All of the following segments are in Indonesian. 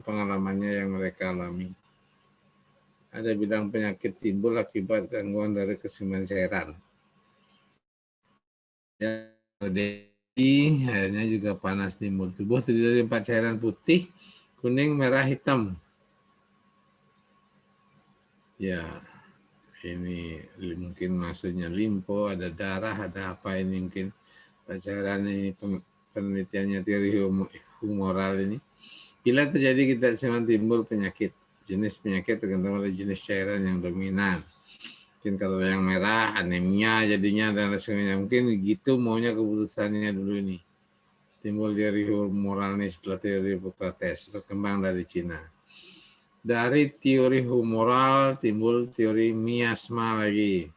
pengalamannya yang mereka alami. Ada bilang penyakit timbul akibat gangguan dari keseimbangan cairan. Ya, akhirnya juga panas timbul. Tubuh terdiri dari 4 cairan putih, kuning, merah, hitam. Ya, ini mungkin maksudnya limpo, ada darah, ada apa ini mungkin cairan ini penelitiannya teori humoral ini. Bila terjadi ketidakseimbangan timbul penyakit. Jenis penyakit tergantung pada jenis cairan yang dominan. Mungkin kalau yang merah anemia jadinya dan lain sebagainya. Mungkin gitu maunya keputusannya dulu ini. Timbul teori humoral ini setelah teori Hippocrates, berkembang dari Cina. Dari teori humoral timbul teori miasma lagi.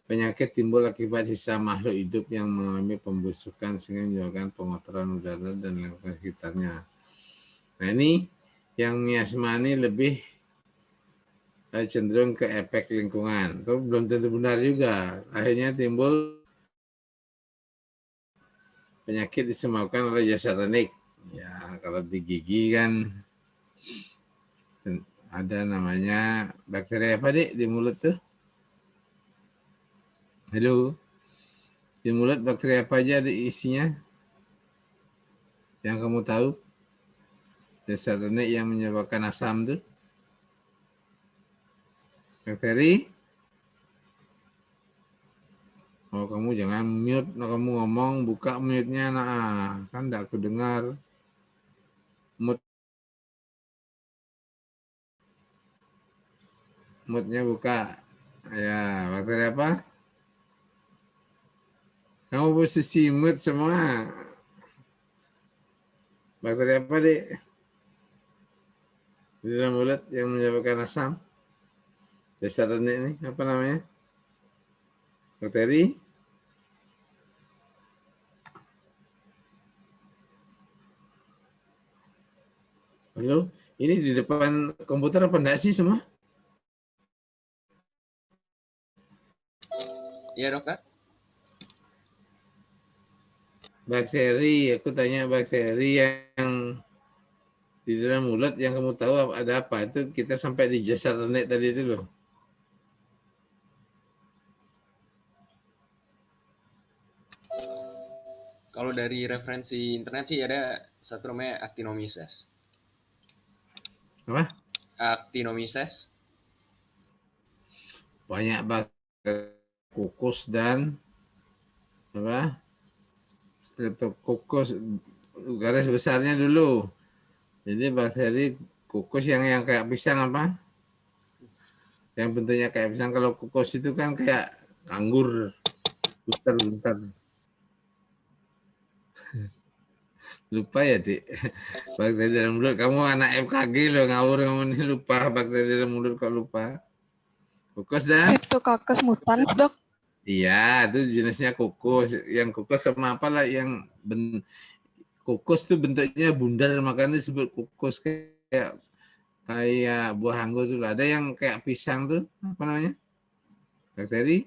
Penyakit timbul akibat sisa makhluk hidup yang mengalami pembusukan sehingga menyebabkan pengotoran udara dan lingkungan sekitarnya. Nah ini yang miasma ini lebih cenderung ke efek lingkungan. Itu belum tentu benar juga. Akhirnya timbul penyakit disebabkan oleh jasa teknik. Ya kalau di gigi kan ada namanya bakteri apa di mulut tuh? Halo, di mulut bakteri apa aja ada isinya? Yang kamu tahu? Jasa teknik yang menyebabkan asam tuh? Bakteri? Oh kamu jangan mute, kamu ngomong buka mute-nya, nah kan tidak aku dengar. Mute-nya buka. Ya, bakteri apa? Kamu posisi mute semua. Bakteri apa, Dik? Di dalam mulut yang menyebabkan asam. Dasar ini apa namanya? Bakteri? Halo, ini di depan komputer apa enggak sih semua? Iya dok, Kak. Bakteri, aku tanya bakteri yang di dalam mulut yang kamu tahu ada apa? Itu kita sampai di jasa internet tadi itu loh. Kalau dari referensi internet sih ada satu namanya Actinomyces. Apa? Actinomyces. Banyak bakteri kukus dan apa? Streptococcus garis besarnya dulu. Jadi bakteri kukus yang kayak pisang apa? Yang bentuknya kayak pisang. Kalau kukus itu kan kayak anggur, buntar-buntar. Lupa ya, Dik. Bakteri dalam mulut. Kamu anak FKG loh, ngawur kamu ini lupa. Bakteri dalam mulut kok lupa. Kukus dan? Streptococcus mutans, dok. Iya, itu jenisnya kukus. Yang kukus sama apa lah yang kukus tuh bentuknya bundar, makanya disebut kukus kayak buah anggur tuh. Ada yang kayak pisang tuh, apa namanya? Bakteri?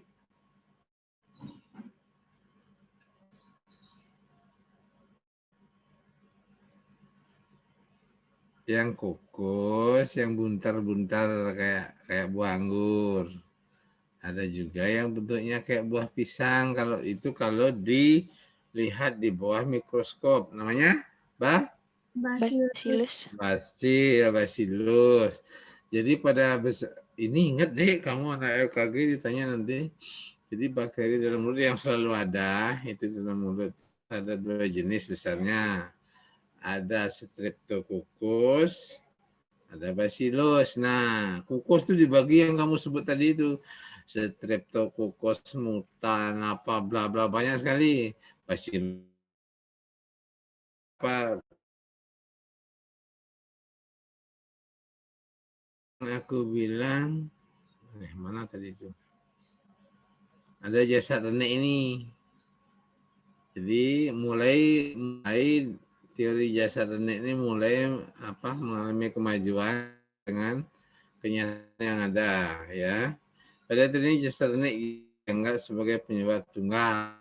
Yang kukus, yang buntar-buntar kayak buah anggur. Ada juga yang bentuknya kayak buah pisang. Kalau itu kalau dilihat di bawah mikroskop, namanya Bacillus. Jadi pada ini ingat deh kamu anak EKG ditanya nanti. Jadi bakteri dalam mulut yang selalu ada itu dalam mulut ada 2 jenis besarnya. Ada Streptococcus, ada Bacillus. Nah, kukus itu dibagi yang kamu sebut tadi itu. Streptococcus mutan apa bla bla banyak sekali. Bacillus apa aku bilang mana tadi itu? Ada jasa teknik ini. Jadi mulai teori jasa teknik ini mulai mengalami kemajuan dengan kenyataan yang ada ya. Pada teori jasa teknik dianggap sebagai penyebab tunggal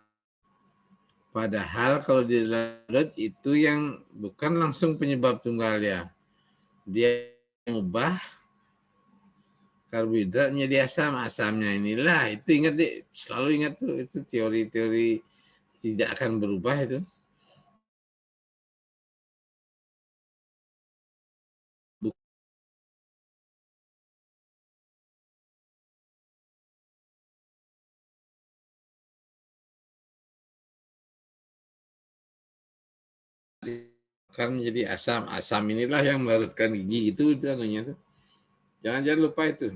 Padahal kalau di download itu yang bukan langsung penyebab tunggal ya. Dia mengubah karbohidrat menjadi asam. Asamnya inilah, itu ingat deh, selalu ingat tuh, itu teori-teori tidak akan berubah itu. Kan menjadi asam. Asam inilah yang melarutkan gigi, itu anunya tuh. Jangan lupa itu.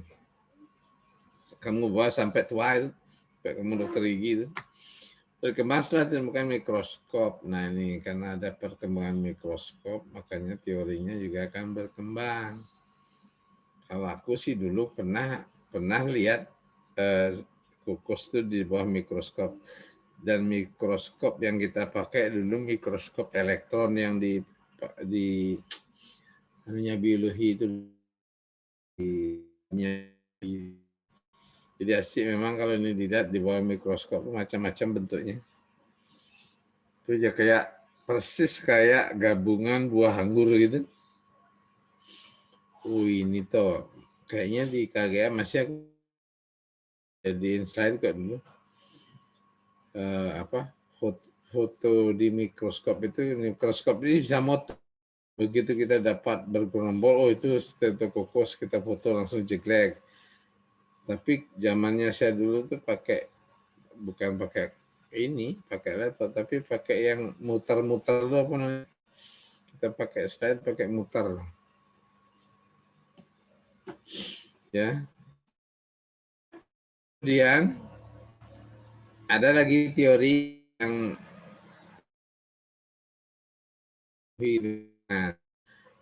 Kamu bawa sampai tua itu, sampai kamu dokter gigi itu. Berkembanglah ditemukan mikroskop. Nah ini karena ada perkembangan mikroskop, makanya teorinya juga akan berkembang. Kalau aku sih dulu pernah lihat kukus itu di bawah mikroskop. Dan mikroskop yang kita pakai dulu mikroskop elektron yang di anunya biologi itu. Jadi asik memang kalau ini dilihat di bawah mikroskop macam-macam bentuknya. Itu ya kayak persis kayak gabungan buah anggur gitu. Ini tuh kayaknya di KGM masih aku jadiin slide kok dulu. Foto di mikroskop itu, mikroskop ini bisa moto. Begitu kita dapat bergerombol, oh itu Streptococcus, kita foto langsung jeglek. Tapi zamannya saya dulu tuh bukan pakai ini, pakai laptop, tapi pakai yang muter-muter tuh apa namanya? Kita pakai slide, pakai muter. Ya. Kemudian ada lagi teori yang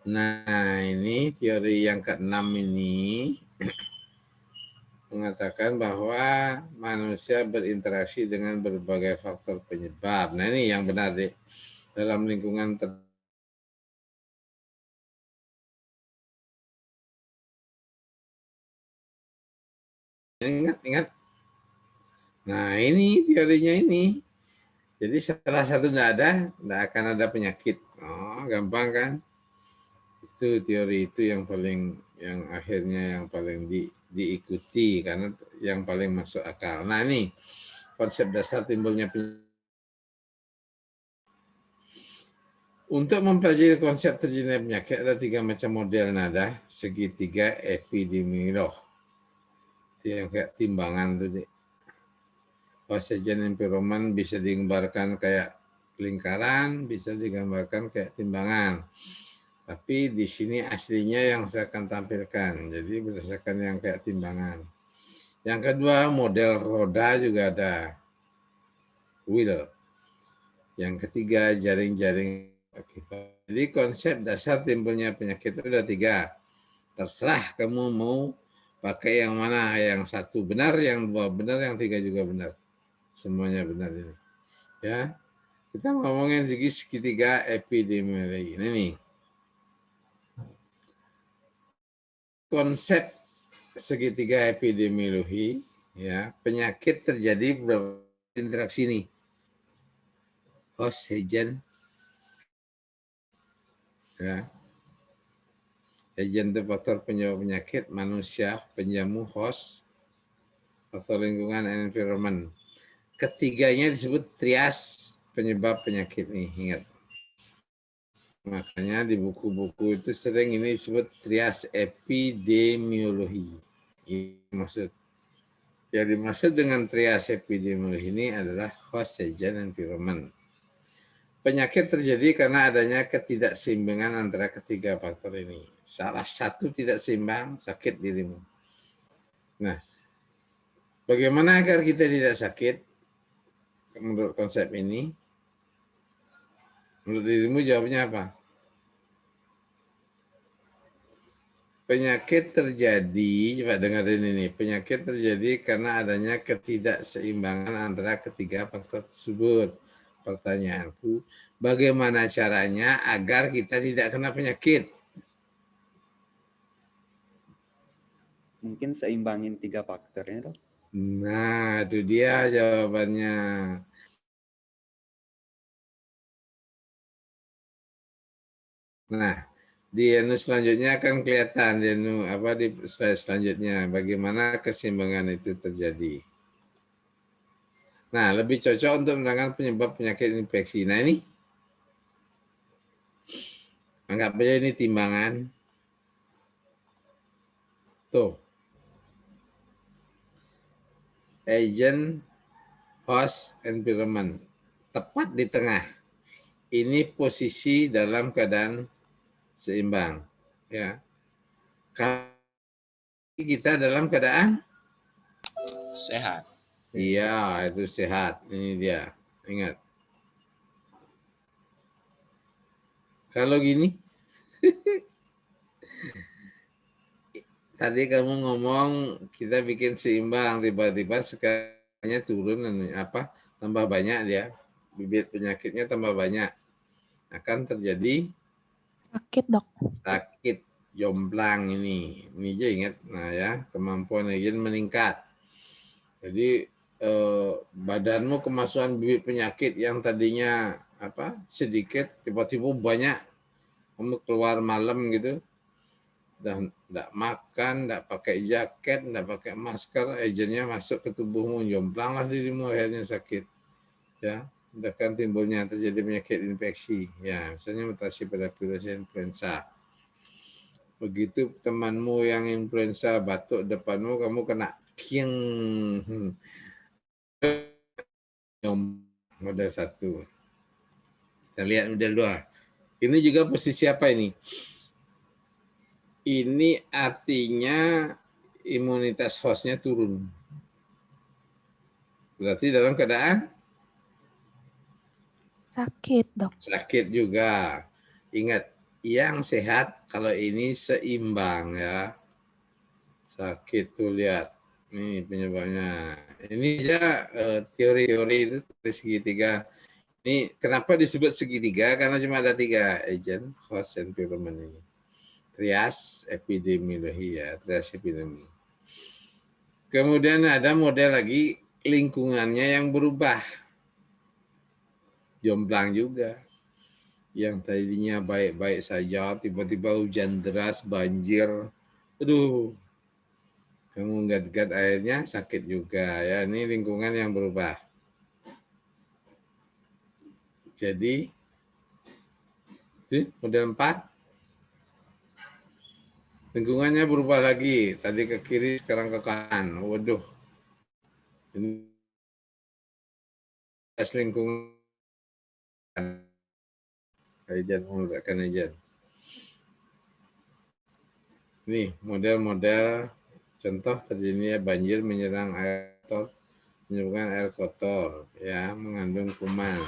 nah ini teori yang keenam ini mengatakan bahwa manusia berinteraksi dengan berbagai faktor penyebab. Nah ini yang benar deh. Dalam lingkungan ingat. Nah ini teorinya ini. Jadi setelah satu tidak akan ada penyakit. Oh, gampang kan? Itu teori itu yang akhirnya yang paling diikuti karena yang paling masuk akal. Nah ini konsep dasar timbulnya penyakit. Untuk mempelajari konsep terjadinya penyakit ada 3 macam model nada segitiga epidemiolog. Itu yang kayak timbangan tuh, Dek. Oxygen environment bisa digambarkan kayak lingkaran, bisa digambarkan kayak timbangan. Tapi di sini aslinya yang saya akan tampilkan. Jadi berdasarkan yang kayak timbangan. Yang kedua, model roda juga ada. Wheel. Yang ketiga, jaring-jaring. Jadi konsep dasar timbulnya penyakit itu ada 3. Terserah kamu mau pakai yang mana. Yang satu benar, yang dua benar, yang 3 juga benar. Semuanya benar ini. Ya, kita ngomongin segi segitiga epidemiologi. Ini nih. Konsep segitiga epidemiologi, ya, penyakit terjadi berinteraksi nih. Host agent, ya. Agent itu faktor penyebab penyakit, manusia, penjamu, host, faktor lingkungan, environment. Ketiganya disebut trias penyebab penyakit nih, ingat. Makanya di buku-buku itu sering ini disebut trias epidemiologi. Ini maksud. Yang dimaksud dengan trias epidemiologi ini adalah host agent environment. Penyakit terjadi karena adanya ketidakseimbangan antara ketiga faktor ini. Salah satu tidak seimbang, sakit dirimu. Nah, bagaimana agar kita tidak sakit? Menurut konsep ini, menurut dirimu jawabnya apa? Penyakit terjadi, coba dengerin ini. Penyakit terjadi karena adanya ketidakseimbangan antara ketiga faktor tersebut. Pertanyaanku, bagaimana caranya agar kita tidak kena penyakit? Mungkin seimbangin 3 faktornya, Dok. Nah, itu dia jawabannya. Nah, di selanjutnya akan kelihatan di slide selanjutnya bagaimana keseimbangan itu terjadi. Nah, lebih cocok untuk menerangkan penyebab penyakit infeksi. Nah, ini anggap aja ini timbangan. Tuh. Agent, host, environment. Tepat di tengah. Ini posisi dalam keadaan seimbang. Ya. Kita dalam keadaan Sehat. iya, itu sehat. Ini dia. Ingat. Kalau gini, tadi kamu ngomong kita bikin seimbang, tiba-tiba sekarangnya turun, tambah banyak dia. Bibit penyakitnya tambah banyak. Akan terjadi Sakit, Dok. sakit jomplang ini. Ini aja ingat. Nah ya, kemampuan agent meningkat. Jadi badanmu kemasukan bibit penyakit yang tadinya sedikit, tiba-tiba banyak. Kamu keluar malam gitu, dan tidak makan, tidak pakai jaket, tidak pakai masker, agennya masuk ke tubuhmu, jomplang lah dirimu, akhirnya sakit. Ya, bahkan timbulnya terjadi penyakit infeksi. Ya, misalnya mutasi pada virus influenza. Begitu temanmu yang influenza batuk depanmu, kamu kena tieng. Model 1. Kita lihat model 2. Ini juga posisi apa ini? Ini artinya imunitas hostnya turun. Berarti dalam keadaan Sakit, Dok. sakit juga. Ingat, yang sehat kalau ini seimbang ya. Sakit tuh lihat. Ini penyebabnya. Ini aja teori-teori itu dari segitiga. Ini kenapa disebut segitiga? Karena cuma ada 3 agent, host, environment ini. Trias epidemiologi ya, trias epidemi. Kemudian ada model lagi lingkungannya yang berubah. Jomplang juga. Yang tadinya baik-baik saja, tiba-tiba hujan deras, banjir. Aduh, kamu gat-gat airnya sakit juga ya. Ini lingkungan yang berubah. Jadi, model 4. Lingkungannya berubah lagi. Tadi ke kiri, sekarang ke kanan. Waduh. Ini lingkungan. Ajan menggunakan ajan. Nih, model-model contoh terjadinya banjir menyerang air kotor, menyebabkan air kotor, ya, mengandung kuman.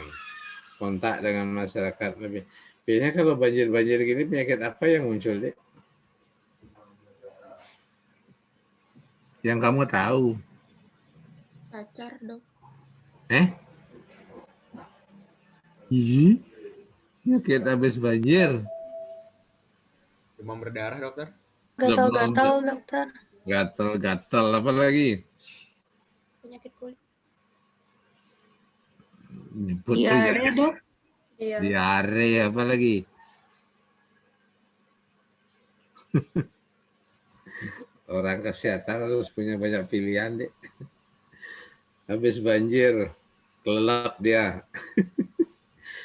Kontak dengan masyarakat lebih. Biasanya kalau banjir-banjir gini penyakit apa yang muncul, Dek? Yang kamu tahu? Cacar, Dok. Ih, penyakit habis banjir. Demam berdarah, dokter. Gatal-gatal, dokter. Gatal-gatal, apa lagi? Penyakit kulit. Nyebut Diare, Dok. Iya. Diare, apa lagi? Orang kesehatan harus punya banyak pilihan, Dek. Habis banjir, kelelap dia.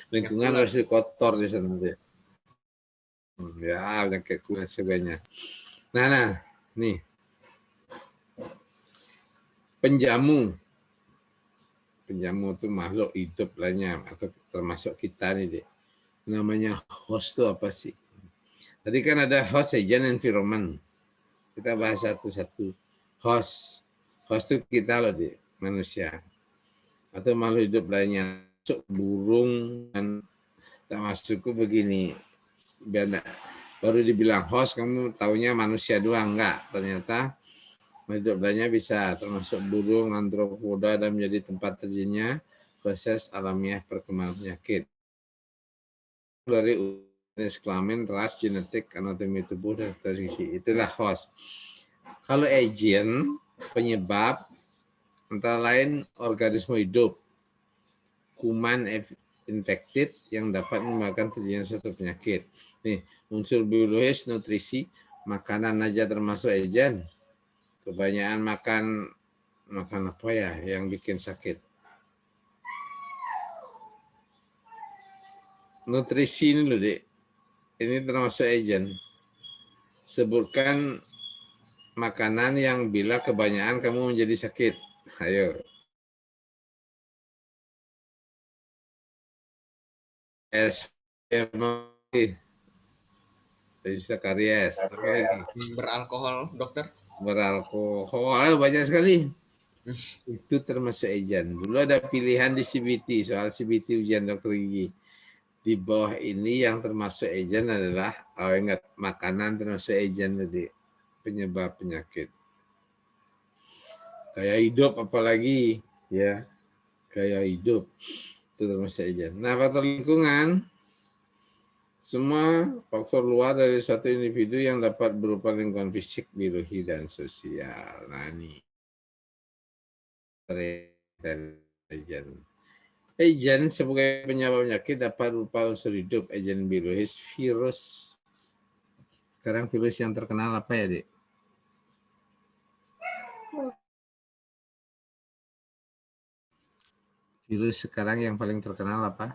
Lingkungan harus kotor di sana, Dek. Ya, penyakit kulit sebanyak. Nah, nih. Penjamu. Penjamu itu makhluk hidup lainnya, atau termasuk kita nih, Dek. Namanya host itu apa sih? Tadi kan ada host, agent, environment. Kita bahas satu-satu. Host. Host itu kita loh, Dek, manusia. Atau makhluk hidup lainnya. Masuk burung, dan tak masukku begini. Baru dibilang host, kamu taunya manusia doang. Enggak, ternyata hidup lainnya bisa, termasuk burung, antropoda, dan menjadi tempat terjadinya proses alamiah perkembangan penyakit. Dari jenis kelamin, ras, genetik, anatomi tubuh, dan seterusnya. Itulah host. Kalau agent, penyebab, antara lain organisme hidup, kuman, infected yang dapat menyebabkan terjadinya suatu penyakit. Nih, unsur biologis, nutrisi, makanan aja termasuk agent. Kebanyakan makan apa ya yang bikin sakit? Nutrisi ini loh, Dek. Ini termasuk agent. Sebutkan makanan yang bila kebanyakan kamu menjadi sakit. Ayo. Es, bisa karies. Beralkohol, dokter? Beralkohol, banyak sekali. Itu termasuk agent. Dulu ada pilihan di CBT, soal CBT ujian dokter gigi. Di bawah ini yang termasuk agent adalah, ingat, makanan termasuk agent tadi, penyebab penyakit. Gaya hidup apalagi, ya, gaya hidup itu termasuk agent. Nah, faktor lingkungan, semua faktor luar dari satu individu yang dapat berupa lingkungan fisik, biologi, dan sosial. Nah, ini agent. Agent sebagai penyebab penyakit dapat berupa unsur hidup, agent biologis, virus. Sekarang virus yang terkenal apa ya, Dek? Virus sekarang yang paling terkenal apa?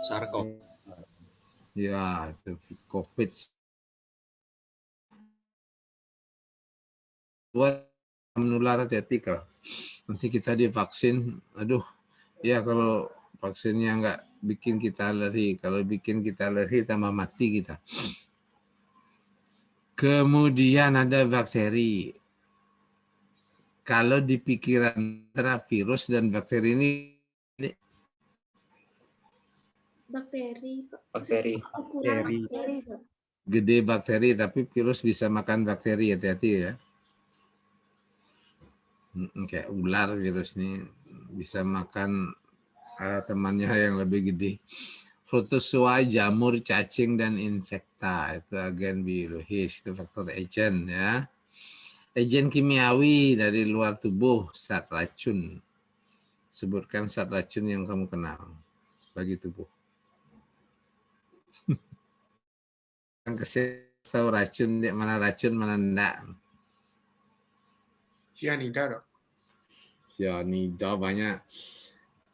SARS-CoV. Ya, itu COVID. Buat menular, hati-hati kalau nanti kita divaksin. Aduh, ya kalau vaksinnya nggak bikin kita alergi. Kalau bikin kita alergi tambah mati kita. Kemudian ada bakteri. Kalau di pikiran antara virus dan bakteri ini, Bakteri. Bakteri. Kurang bakteri. gede bakteri, tapi virus bisa makan bakteri, hati-hati ya. Kayak ular, virus ini bisa makan temannya yang lebih gede. Protozoa, jamur, cacing, dan insekta itu agen biologis, itu faktor agent ya. Agen kimiawi dari luar tubuh, zat racun. Sebutkan zat racun yang kamu kenal bagi tubuh. Yang tahu racun, mana racun, mana enggak. Cyanida, Dok. Cyanida banyak.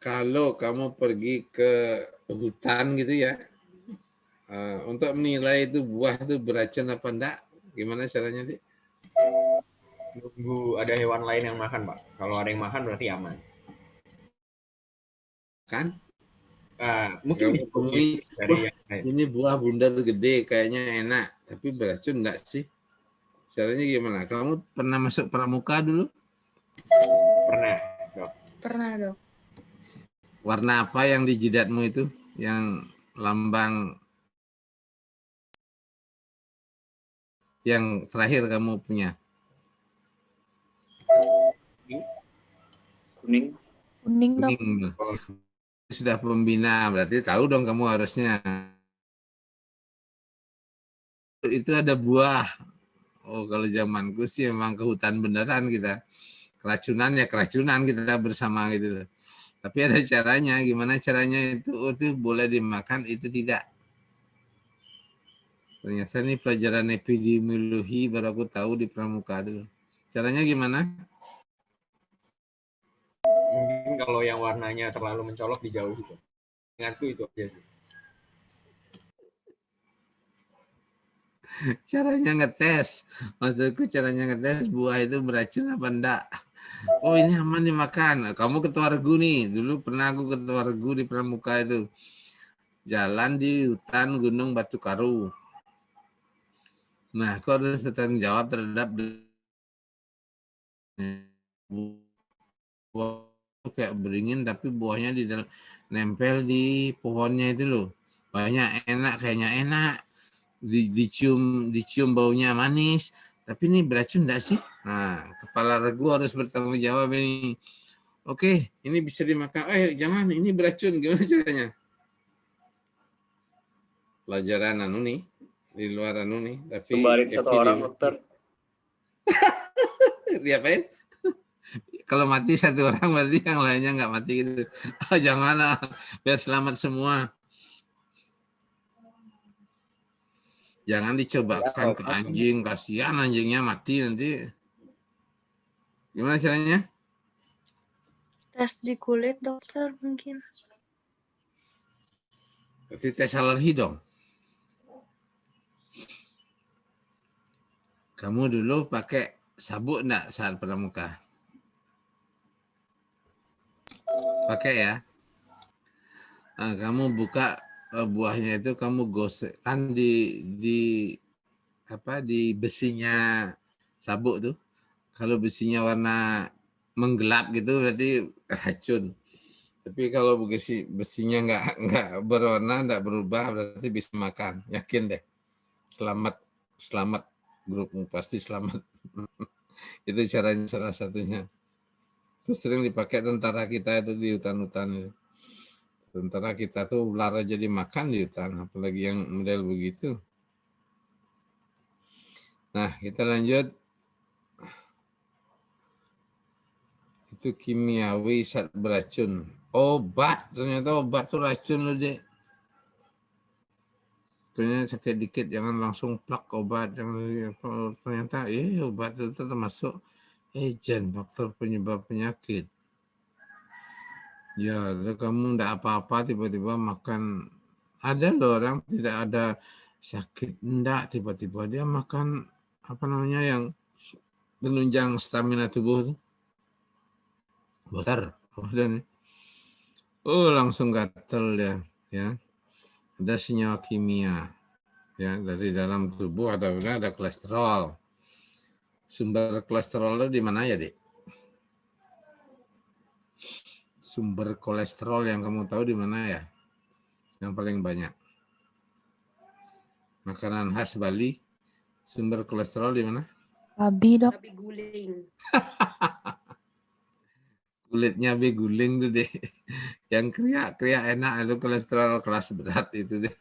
Kalau kamu pergi ke hutan gitu ya, untuk menilai itu buah itu beracun apa enggak, gimana caranya, Dik? Nunggu ada hewan lain yang makan, Pak. Kalau ada yang makan berarti aman. Kan? Mungkin Kamu temui, dari yang lain. ini buah bundar gede, kayaknya enak, tapi beracun enggak sih? Caranya gimana? Kamu pernah masuk pramuka dulu? Pernah, Dok. Pernah, Dok. Warna apa yang di jidatmu itu? Yang lambang yang terakhir kamu punya? Kuning. Kuning, Dok. Kuning. Sudah pembina, berarti tahu dong kamu harusnya. Itu ada buah. Oh, kalau zamanku sih memang ke hutan beneran kita. Keracunan ya keracunan kita bersama gitu. Tapi ada caranya, gimana caranya itu? Oh, itu boleh dimakan, itu tidak. Ternyata ini pelajaran epidemiologi baru aku tahu di pramuka dulu. Caranya gimana? Mungkin kalau yang warnanya terlalu mencolok dijauhi. Ingatku itu aja sih. Caranya ngetes. Maksudku caranya ngetes buah itu beracun apa enggak. Oh, ini aman dimakan. Kamu ketua regu nih. Dulu pernah aku ketua regu di pramuka itu. Jalan di hutan Gunung Batu Karu. Nah, kau harus bertanggung jawab terhadap buah kayak beringin tapi buahnya di dalam nempel di pohonnya itu loh. Banyak enak, kayaknya enak. Dicium baunya manis. Tapi ini beracun enggak sih? Nah, kepala regu harus bertanggung jawab ini. Oke, ini bisa dimakan. Jangan, ini beracun. Gimana caranya? Pelajaran anu nih, di luar nih. Tapi Kembarin satu orang, dokter. Diapain? Kalau mati satu orang berarti yang lainnya nggak mati gitu. Oh, jangan lah, biar selamat semua. Jangan dicobakan ke anjing, kasihan anjingnya mati nanti. Gimana caranya? Tes di kulit dokter mungkin. Berarti tes alergi dong. Kamu dulu pakai sabuk enggak saat pramuka? Pakai ya. Nah, kamu buka buahnya itu kamu gosek kan di besinya sabuk tuh. Kalau besinya warna menggelap gitu berarti racun. Tapi kalau besinya nggak berwarna, nggak berubah berarti bisa makan. Yakin deh. Selamat grupmu pasti selamat. Itu caranya salah satunya. Itu sering dipakai tentara kita itu di hutan-hutan itu. Tentara kita tuh ular aja dimakan di hutan, apalagi yang model begitu. Nah, kita lanjut. Itu kimiawi zat beracun. Obat, ternyata obat tuh racun loh, Dek. Ternyata sakit dikit jangan langsung plak obat. Ternyata obat itu termasuk agen faktor penyebab penyakit. Ya, kamu enggak apa-apa tiba-tiba makan. Ada loh orang tidak ada sakit, enggak tiba-tiba dia makan apa namanya yang menunjang stamina tubuh tuh. Butter. Langsung gatel dia, ya. Ada senyawa kimia. Ya, dari dalam tubuh ada kolesterol. Sumber kolesterol itu di mana ya, Dik? Sumber kolesterol yang kamu tahu di mana ya? Yang paling banyak. Makanan khas Bali, sumber kolesterol di mana? Babi, Dok. Tapi guling. Kulitnya guling tuh deh. Yang kriak enak itu kolesterol kelas berat itu deh.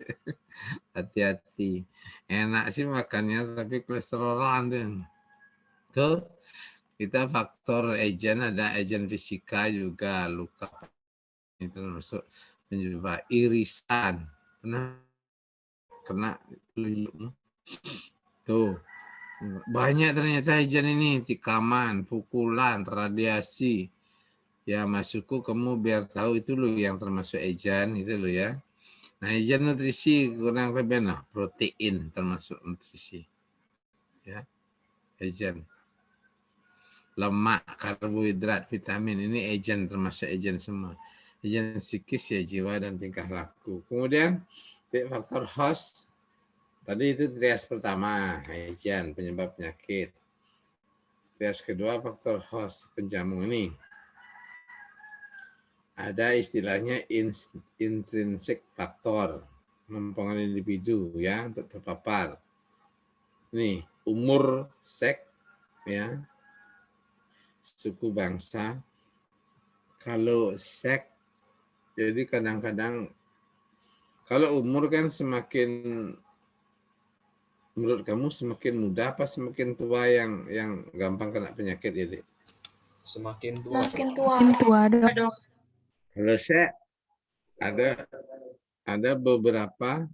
Hati-hati. Enak sih makannya tapi kolesterolan deh. Tuh, kita faktor agen, ada agen fisika juga, luka itu termasuk penyebab irisan. Kena telunjukmu. Tuh. Banyak ternyata agen ini, tikaman, pukulan, radiasi. Ya masukku kamu biar tahu itu loh yang termasuk agen itu loh ya. Nah agen nutrisi kurang lebih protein termasuk nutrisi. Ya. Agen. Lemak, karbohidrat, vitamin ini agen termasuk agen semua. Agen psikis ya jiwa dan tingkah laku. Kemudian faktor host. Tadi itu trias pertama, agen penyebab penyakit. Trias kedua faktor host penjamu ini. Ada istilahnya intrinsic faktor mempengaruhi individu ya untuk terpapar. Nih, umur, seks ya. Suku bangsa. Kalau seks jadi kadang-kadang kalau umur kan semakin menurut kamu semakin muda apa semakin tua yang gampang kena penyakit ya, Dek? Semakin tua. Makin tua. Makin tua, Dok. Kalau saya ada beberapa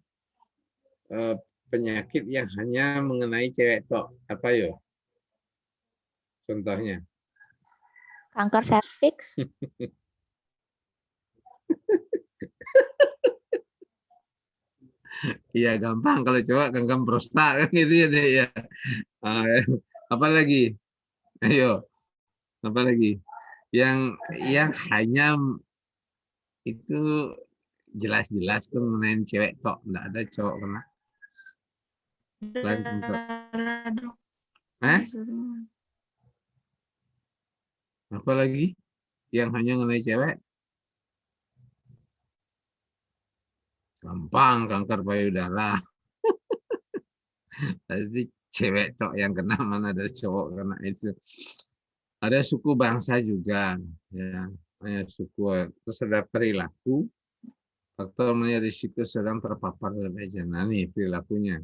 penyakit yang hanya mengenai cewek tok. Apa yo? Contohnya? Kanker serviks. Iya gampang kalau cowok kanker prostat kan gitu ya, Dek ya. Apa lagi? Ayo. Apa lagi? Yang hanya itu jelas-jelas tuh mengenai cewek tok, enggak ada cowok kena. Selain kanker. Apa lagi? Yang hanya mengenai cewek? Gampang, kanker payudara. Pasti cewek tok yang kena, mana ada cowok kena itu. Ada suku bangsa juga, ya. Suku. Terus ada perilaku. Faktor risiko sedang terpapar dengan nah, nih perilakunya.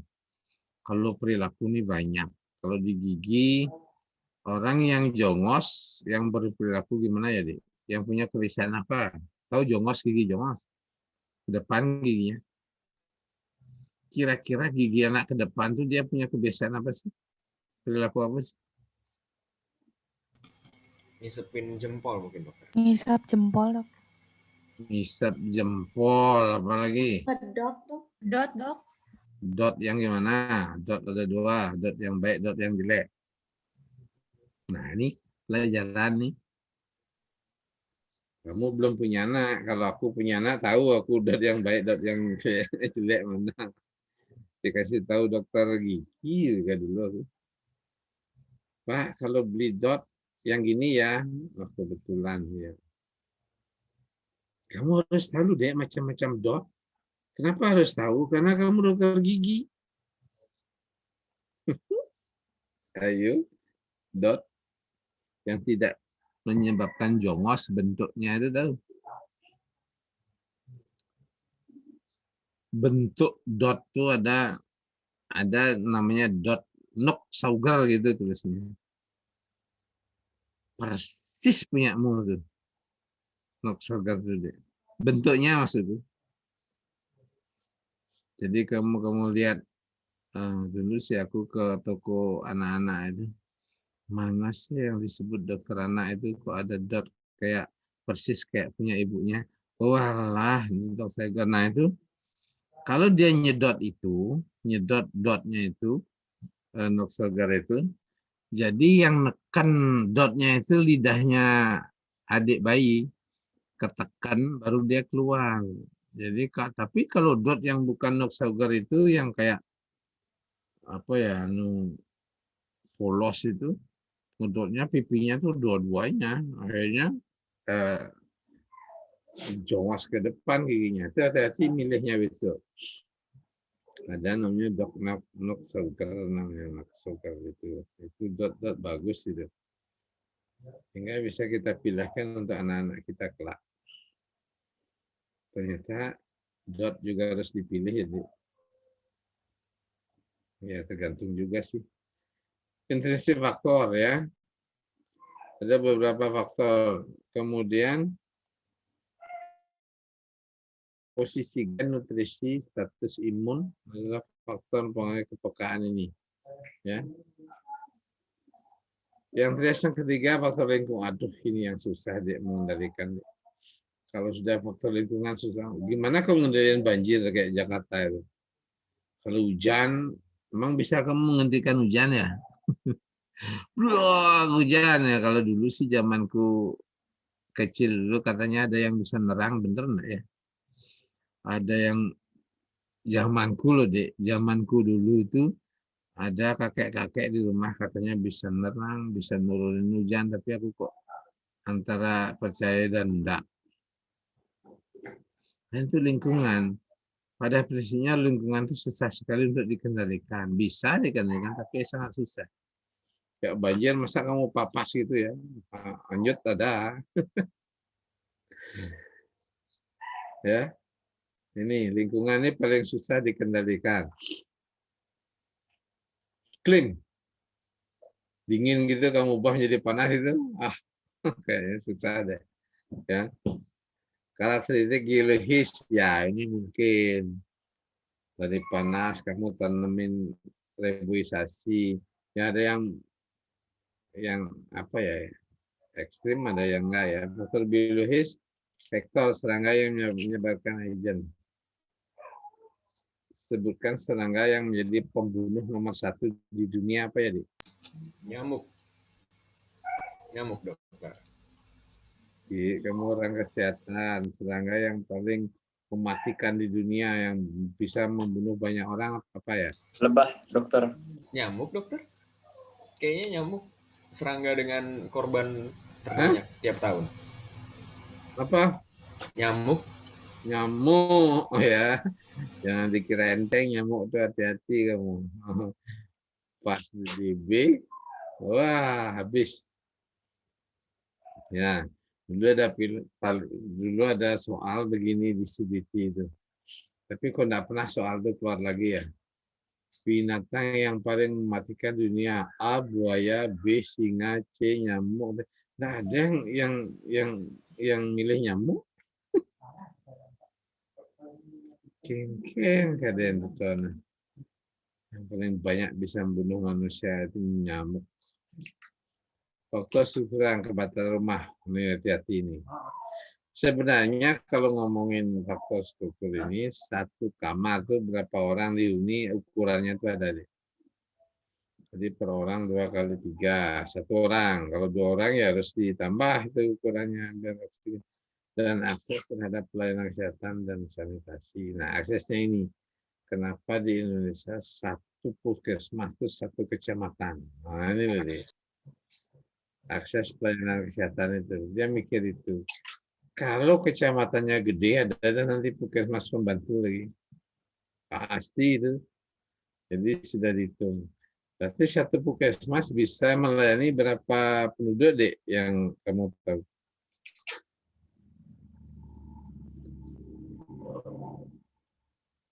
Kalau perilaku ini banyak. Kalau di gigi Orang yang jongos, yang berperilaku gimana ya, Dik? Yang punya kebiasaan apa? Tahu jongos, gigi jongos? Ke depan giginya. Kira-kira gigi anak ke depan tuh dia punya kebiasaan apa sih? Perilaku apa sih? Ngisepin jempol mungkin dokter. Ngisap jempol, Dok. Ngisap jempol, apalagi? Kedok, Dok. Dot, Dok. Dot yang gimana? Dot ada dua, dot yang baik, dot yang jelek. Nah, ini pelajaran nih. Kamu belum punya anak. Kalau aku punya anak, tahu aku dot yang baik, dot yang jelek mana. Dikasih tahu dokter gigi juga dulu. Pak, kalau beli dot yang gini ya, oh, kebetulan ya. Kamu harus tahu deh macam-macam dot. Kenapa harus tahu? Karena kamu dokter gigi. Ayo, dot yang tidak menyebabkan jongos bentuknya itu tahu. Bentuk dot itu ada namanya dot Knox-Sauger gitu tulisnya. Persis punyamu tuh. Knox-Sauger itu. Bentuknya maksudnya. Jadi kamu lihat dulu sih aku ke toko anak-anak itu. Mana sih yang disebut dokter anak itu kok ada dot kayak persis kayak punya ibunya. Walah, ini dokter Sauger. Nah itu kalau dia nyedot dotnya itu, Knox-Sauger itu, jadi yang neken dotnya itu lidahnya adik bayi, ketekan baru dia keluar. Jadi tapi kalau dot yang bukan Knox-Sauger itu yang kayak apa ya, polos itu, dotnya pipinya tuh dua-duanya, akhirnya jongos ke depan giginya. Itu hati-hati milihnya besok. Ada namanya dot Knox-Sauger, namanya Knox-Sauger itu dot bagus itu. Sehingga bisa kita pilihkan untuk anak-anak kita kelak. Ternyata dot juga harus dipilih ya, ya tergantung juga sih. Intrinsic faktor ya. Ada beberapa faktor. Kemudian posisi gen, nutrisi, status imun adalah faktor pengaruh kepekaan ini. Ya. Yang ketiga faktor lingkungan. Aduh, ini yang susah dia mengendalikan. Kalau sudah faktor lingkungan susah. Gimana kamu mengendalikan banjir kayak Jakarta itu? Kalau hujan, memang bisa kamu menghentikan hujan ya? Wah, hujan ya. Kalau dulu sih zamanku kecil dulu katanya ada yang bisa nerang, bener enggak ya? Ada yang zamanku loh, Dek. Zamanku dulu itu ada kakek-kakek di rumah katanya bisa nerang, bisa nurunin hujan, tapi aku kok antara percaya dan enggak. Dan itu lingkungan. Pada prinsipnya lingkungan itu susah sekali untuk dikendalikan. Bisa dikendalikan, tapi sangat susah. Kayak banjir, masa kamu papas gitu ya? Lanjut ada. Ya, ini lingkungan ini paling susah dikendalikan. Iklim, dingin gitu kamu ubah jadi panas itu, kayaknya susah deh. Ya, karakteristik geologis, ya ini mungkin dari panas kamu tanemin reboisasi. Ya ada yang apa ya, ekstrim, ada yang enggak ya. Faktor biologis, faktor serangga yang menyebabkan agent. Sebutkan serangga yang menjadi pembunuh nomor 1 di dunia apa ya, Dik? Nyamuk. Nyamuk, dokter. Kamu orang kesehatan, serangga yang paling mematikan di dunia yang bisa membunuh banyak orang apa ya? Lebah, dokter. Nyamuk, dokter? Kayaknya nyamuk serangga dengan korban terbanyak tiap tahun. Apa? Nyamuk. Nyamuk, oh ya. Jangan dikira enteng, nyamuk itu hati-hati kamu. Pas di B, wah habis. Ya, dulu ada soal begini di CBT itu. Tapi kok enggak pernah soal itu keluar lagi ya. Binatang yang paling mematikan dunia: A. Buaya, B. Singa, C. Nyamuk. Nah, ada yang milih nyamuk. Kengkeng kadang itu. Yang paling banyak bisa membunuh manusia itu nyamuk. Faktor struktural kebakaran rumah. Ini hati-hati ini. Sebenarnya kalau ngomongin faktor struktur ini, satu kamar tuh berapa orang dihuni ukurannya itu ada deh. Jadi per orang 2 kali 3, 1 orang. Kalau 2 orang ya harus ditambah itu ukurannya biar optimal. Dan akses terhadap pelayanan kesehatan dan sanitasi. Nah, aksesnya ini, kenapa di Indonesia satu puskesmas itu satu kecamatan? Nah, ini loh deh. Akses pelayanan kesehatan itu, dia mikir itu. Kalau kecamatannya gede, ada nanti puskesmas pembantu lagi. Pasti itu. Jadi sudah dihitung. Berarti satu puskesmas bisa melayani berapa penduduk, Dek, yang kamu tahu?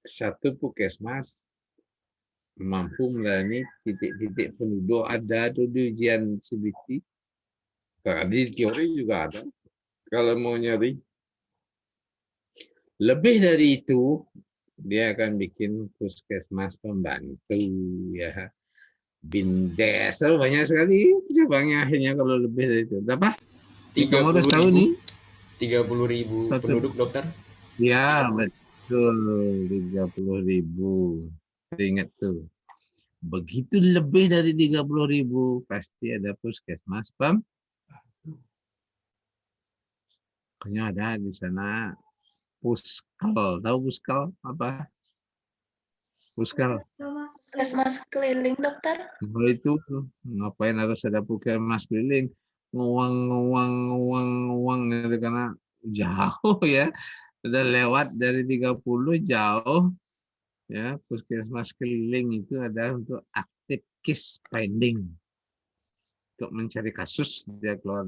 Satu puskesmas mampu melayani titik-titik penduduk ada tuh di ujian CBT. Di teori juga ada. Kalau mau nyari lebih dari itu, dia akan bikin puskesmas pembantu ya. Bindes, banyak sekali cabangnya akhirnya kalau lebih dari itu. Berapa? Kamu harus tahu nih. 30.000 penduduk, dokter. Ya, betul. 30.000. Ingat tuh. Begitu lebih dari 30.000, pasti ada puskesmas pokoknya ada di sana puskal. Tahu puskal apa? Puskal. Puskesmas keliling, dokter. Oh, itu ngapain harus ada puskesmas keliling? Nguang itu karena jauh ya. Udah lewat dari 30 jauh. Ya, puskesmas keliling itu ada untuk active case finding. Untuk mencari kasus dia keluar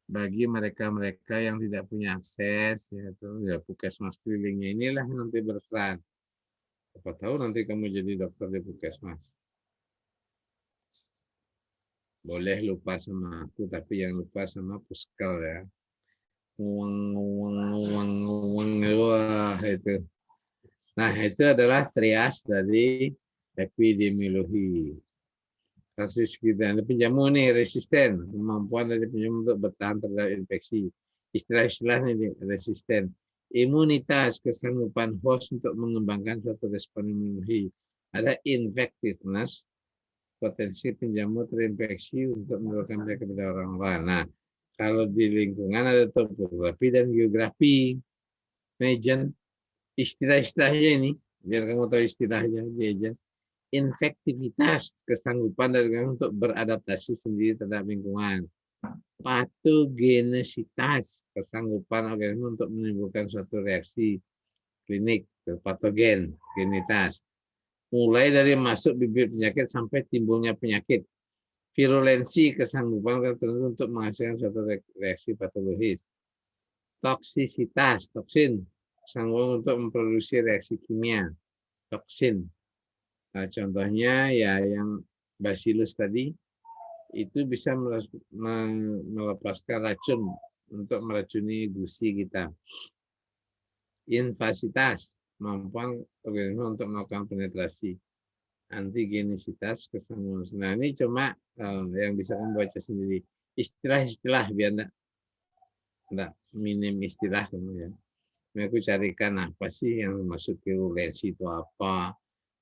bagi mereka-mereka yang tidak punya akses, yaitu ya puskesmas kelilingnya inilah nanti berperan. Apa tahu nanti kamu jadi dokter di puskesmas. Boleh lupa sama aku, tapi yang lupa sama puskal ya. Uang, wah itu. Nah itu adalah trias dari epidemiologi. Kasus kita, ada penjamu nih resisten, kemampuan dari penjamu untuk bertahan terhadap infeksi. Istilah-istilah ini resisten. Imunitas, kesanggupan host untuk mengembangkan suatu respon imunologi. Ada infectiveness, potensi penjamu terinfeksi untuk menularkan penyakit kepada orang lain. Nah, kalau di lingkungan ada topografi dan geografi. Mejen, istilah-istilahnya ini, biar kamu tahu istilahnya, Mejen. Infektivitas, kesanggupan dari untuk beradaptasi sendiri terhadap lingkungan. Patogenesitas, kesanggupan organisme untuk menimbulkan suatu reaksi klinik patogen, genitas. Mulai dari masuk bibit penyakit sampai timbulnya penyakit. Virulensi, kesanggupan tertentu untuk menghasilkan suatu reaksi patologis. Toksisitas, toksin, kesanggupan untuk memproduksi reaksi kimia, toksin. Nah, contohnya ya yang bacillus tadi itu bisa melepaskan racun untuk meracuni gusi kita. Invasitas, kemampuan organisme untuk melakukan penetrasi. Antigenisitas, kesanggupan. Nah ini cuma yang bisa membaca sendiri. Istilah-istilah biar enggak minim istilah ya. Aku carikan apa sih yang masuk virulensi itu apa,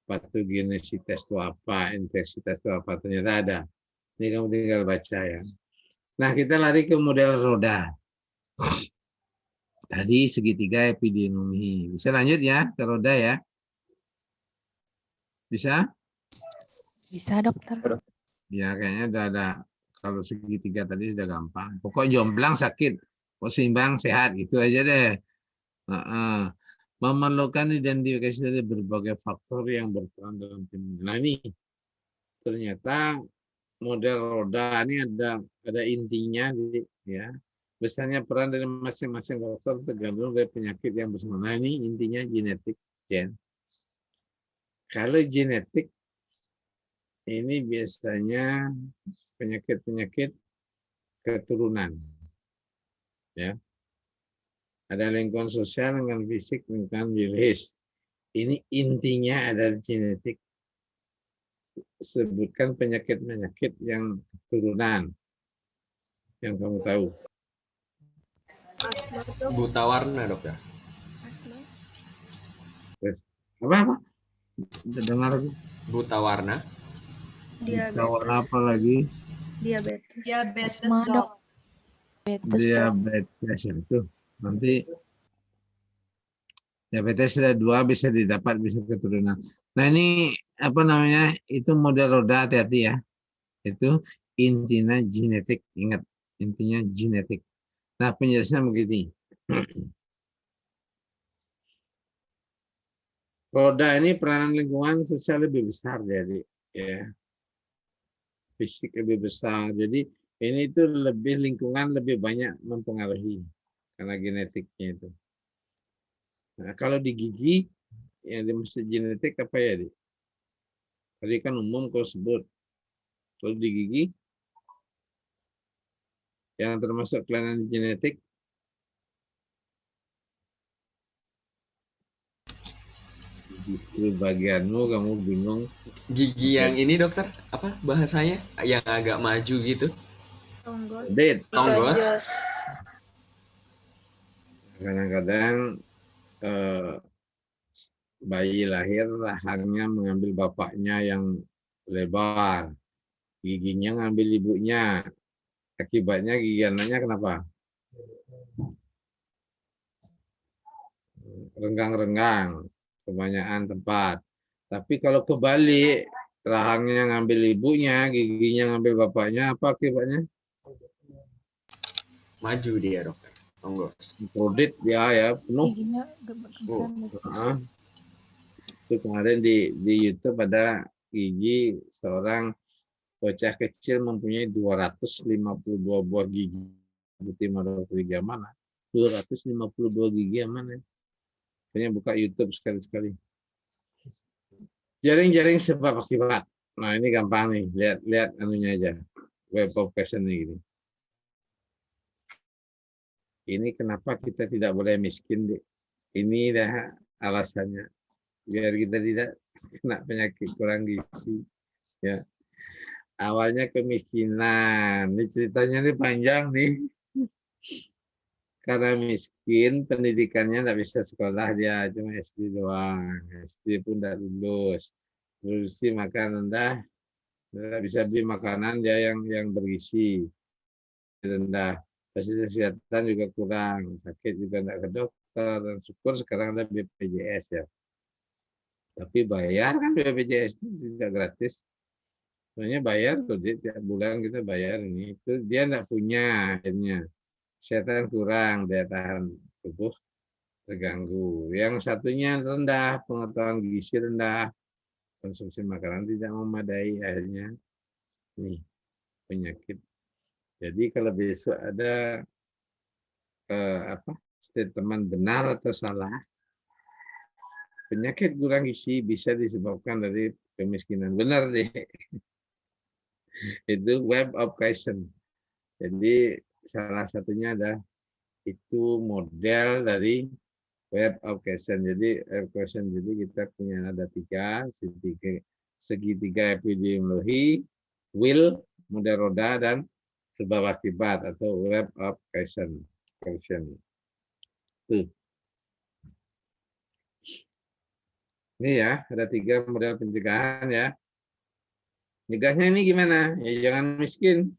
patogenesitas itu apa, infeksitas itu apa, ternyata ada. Ini kamu tinggal baca ya. Nah kita lari ke model roda. Tadi segitiga epidemiologi. Bisa lanjut ya ke roda ya? Bisa? Bisa, dokter. Ya kayaknya udah ada. Kalau segitiga tadi sudah gampang. Pokok jomplang sakit, kok seimbang sehat gitu aja deh. Memerlukan identifikasi dari berbagai faktor yang berperan dalam tim. Nah ini ternyata model roda ini ada intinya ya. Besarnya peran dari masing-masing faktor tergantung dari penyakit yang bersama. Nah ini intinya genetik gen. Kalau genetik ini biasanya penyakit-penyakit keturunan, ya. Ada lingkungan sosial, lingkungan fisik, lingkungan biologis. Ini intinya ada genetik. Sebutkan penyakit-penyakit yang keturunan yang kamu tahu. Asma dok. Buta warna, dokter. Asma. Terus, apa? Dengar Buta warna. tawar Diabetes. apa lagi? Diabetes. Diabetes, Asma, dok. dok. Diabetes, dok. Diabetes itu. Nanti diabetes ada 2, bisa didapat, bisa keturunan. Nah ini apa namanya? Itu model roda, hati-hati ya. Itu intinya genetik. Ingat, intinya genetik. Nah penjelasannya begini. Roda ini peranan lingkungan sosial lebih besar, jadi ya fisik lebih besar. Jadi ini itu lebih lingkungan lebih banyak mempengaruhi karena genetiknya itu. Nah, kalau di gigi yang dimaksud genetik apa ya, Dik? Tadi kan umum kau sebut. Kalau di gigi yang termasuk kelainan genetik justru bagianmu kamu bingung. Gigi yang ini, dokter, apa bahasanya? Yang agak maju gitu. Tonggos. Dit, Tonggos. kadang-kadang bayi lahir rahangnya mengambil bapaknya yang lebar, giginya ngambil ibunya. Akibatnya gigi anaknya kenapa? Renggang-renggang, kebanyakan tempat. Tapi kalau kebalik, rahangnya ngambil ibunya, giginya ngambil bapaknya, apa akibatnya? Maju dia, dokter. Tonggos. Kredit dia ya penuh. Giginya besar. Nah, itu kemarin di YouTube ada gigi seorang bocah kecil mempunyai 252 buah gigi. Bukti gigi yang mana? 252 gigi yang mana? Kayaknya buka YouTube sekali-sekali. Jaring-jaring sebab akibat. Nah ini gampang nih, lihat anunya aja. Web of question ini. Ini kenapa kita tidak boleh miskin, Dik. Ini dah alasannya. Biar kita tidak kena penyakit kurang gizi. Ya. Awalnya kemiskinan. Ini ceritanya ini panjang nih. Karena miskin, pendidikannya tidak bisa sekolah, dia cuma SD doang. SD pun tidak lulus. Lulus makan rendah, tidak bisa beli makanan dia yang bergizi. Rendah. Fasilitas kesehatan juga kurang, sakit juga tidak ke dokter, dan syukur sekarang ada BPJS ya. Tapi bayar kan BPJS itu tidak gratis. Soalnya bayar tuh, tiap bulan kita bayar ini. Itu dia tidak punya akhirnya. Kesehatan kurang, daya tahan tubuh terganggu. Yang satunya rendah, pengetahuan gizi rendah, konsumsi makanan tidak memadai, akhirnya nih penyakit. Jadi kalau besok ada statement benar atau salah, penyakit kurang gizi bisa disebabkan dari kemiskinan. Benar deh. Itu web of question. Jadi salah satunya ada itu model dari web of question. Jadi web question jadi kita punya ada 3 segitiga epidemiologi, will, model roda, dan sebab akibat atau web of question. Tuh. Ini ya, ada 3 model pencegahan ya. Nyegahnya ini gimana? Ya jangan miskin.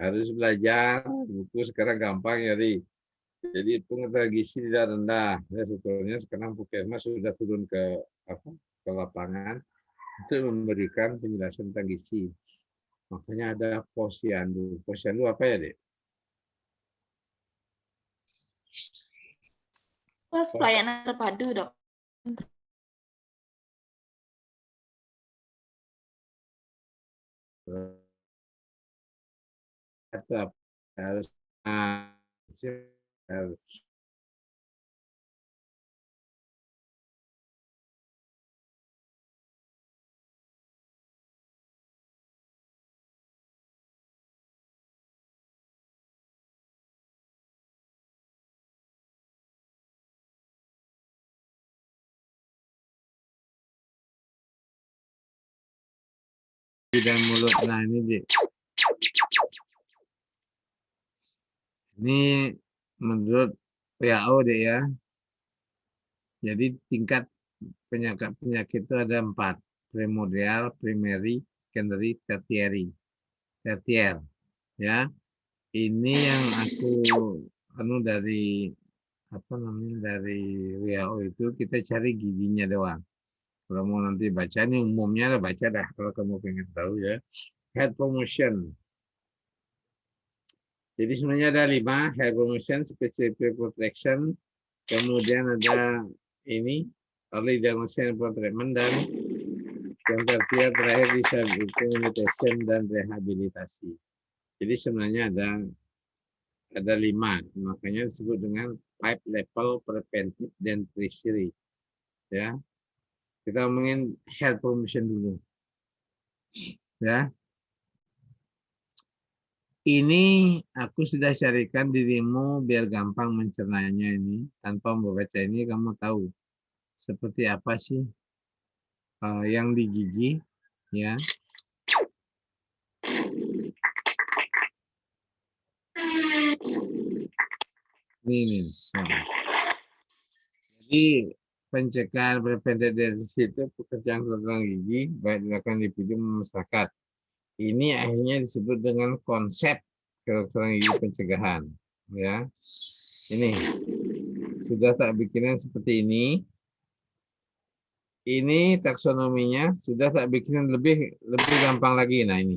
Harus belajar, buku sekarang gampang nyari. Jadi pengetahuan gizi tidak rendah. Ya, sebetulnya sekarang Puskesmas sudah turun ke lapangan untuk memberikan penjelasan tentang gizi. Makanya ada posyandu. Posyandu apa ya, Dek? Pos pelayanan terpadu, dok. Harus dan mulut. Nah ini Dek. Ini menurut WHO deh ya. Jadi tingkat penyakit itu ada 4. Primordial, primary, secondary, tertier. Ya. Ini yang aku dari dari WHO itu kita cari giginya doang. Kalau mau nanti baca ini umumnya baca dah kalau kamu pengen tahu ya. Head promotion. Jadi sebenarnya ada 5, head promotion, specific protection, kemudian ada ini early diagnosis and treatment, dan yang terakhir disability limitation dan rehabilitasi. Jadi sebenarnya ada 5, makanya disebut dengan 5 level preventive dan tertiary. Ya, kita ngomongin health promotion dulu. Ya, ini aku sudah carikan dirimu biar gampang mencernanya ini. Tanpa membaca ini kamu tahu seperti apa sih yang di gigi, ya. Ini. Jadi pencegahan preventive disease itu pekerjaan kedokteran gigi baik dilakukan individu masyarakat. Ini akhirnya disebut dengan konsep kedokteran gigi pencegahan, ya. Ini sudah tak bikinan seperti ini. Ini taksonominya sudah tak bikinan lebih gampang lagi. Nah ini.